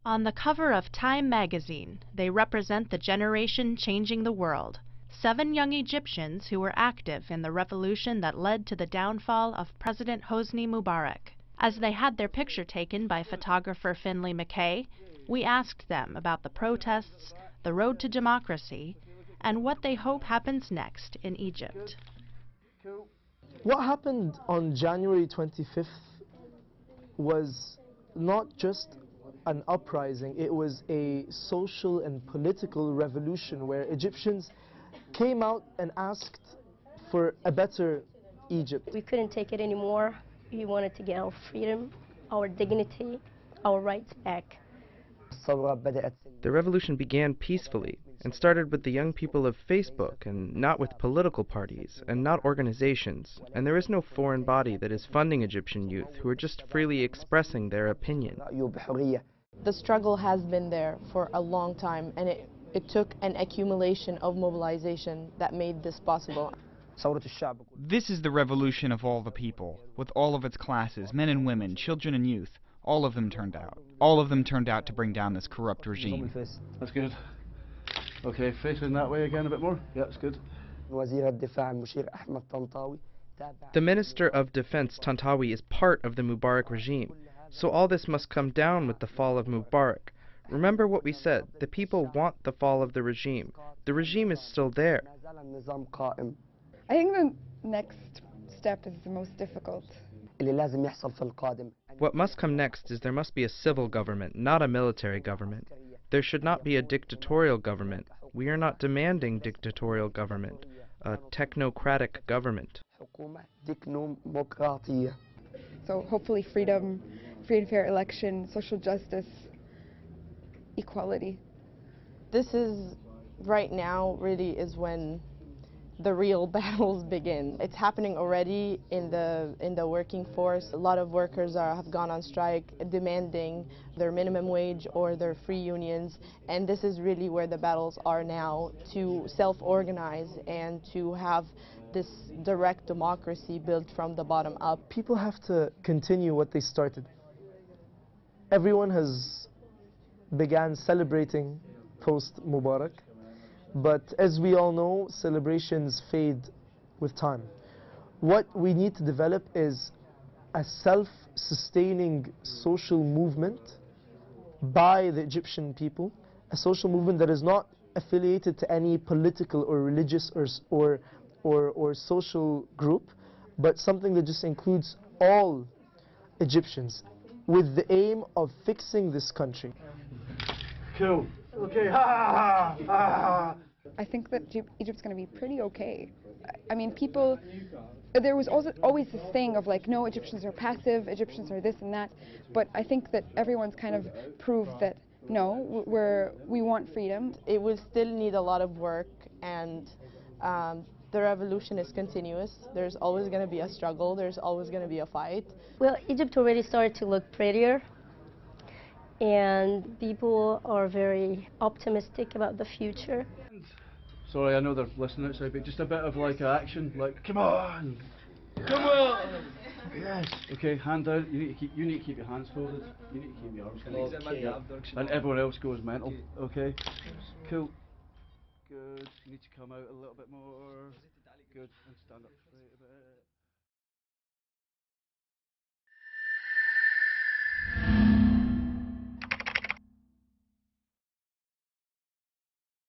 On the cover of Time magazine, they represent the generation changing the world. 7 young Egyptians who were active in the revolution that led to the downfall of President Hosni Mubarak. As they had their picture taken by photographer Finlay McKay, we asked them about the protests, the road to democracy, and what they hope happens next in Egypt. What happened on January 25th was not just an uprising, it was a social and political revolution where Egyptians came out and asked for a better Egypt. We couldn't take it anymore. We wanted to get our freedom, our dignity, our rights back. The revolution began peacefully and started with the young people of Facebook and not with political parties and not organizations, and there is no foreign body that is funding Egyptian youth who are just freely expressing their opinion. The struggle has been there for a long time, and it took an accumulation of mobilization that made this possible. This is the revolution of all the people, with all of its classes, men and women, children and youth. All of them turned out. All of them turned out to bring down this corrupt regime. That's good. Okay, facing that way again a bit more. Yeah, that's good. The Minister of Defense, Tantawi, is part of the Mubarak regime, so all this must come down with the fall of Mubarak. Remember what we said, the people want the fall of the regime. The regime is still there. I think the next step is the most difficult. What must come next is there must be a civil government, not a military government. There should not be a dictatorial government. We are not demanding dictatorial government, a technocratic government. So hopefully freedom, free and fair election, social justice, equality. This is, right now, really is when the real battles begin. It's happening already in the working force. A lot of workers have gone on strike demanding their minimum wage or their free unions, and this is really where the battles are now, to self-organize and to have this direct democracy built from the bottom up. People have to continue what they started. Everyone has began celebrating post-Mubarak. But as we all know, celebrations fade with time. What we need to develop is a self-sustaining social movement by the Egyptian people, a social movement that is not affiliated to any political or religious or social group, but something that just includes all Egyptians with the aim of fixing this country. Cool. Okay. Ha ha ha ha. I think that Egypt's going to be pretty okay. I mean, people, there was also always this thing of like, no, Egyptians are passive, Egyptians are this and that, but I think that everyone's kind of proved that, no, we want freedom. It will still need a lot of work, and the revolution is continuous. There's always going to be a struggle, there's always going to be a fight. Well, Egypt already started to look prettier, and people are very optimistic about the future. Sorry, I know they're listening outside, but just a bit of like action, like come on, come on. Yes. Okay, hand down. You need to keep your hands folded. You need to keep your arms folded. Okay. And everyone else goes mental. Okay. Cool. Good. You need to come out a little bit more. Good. And stand up straight.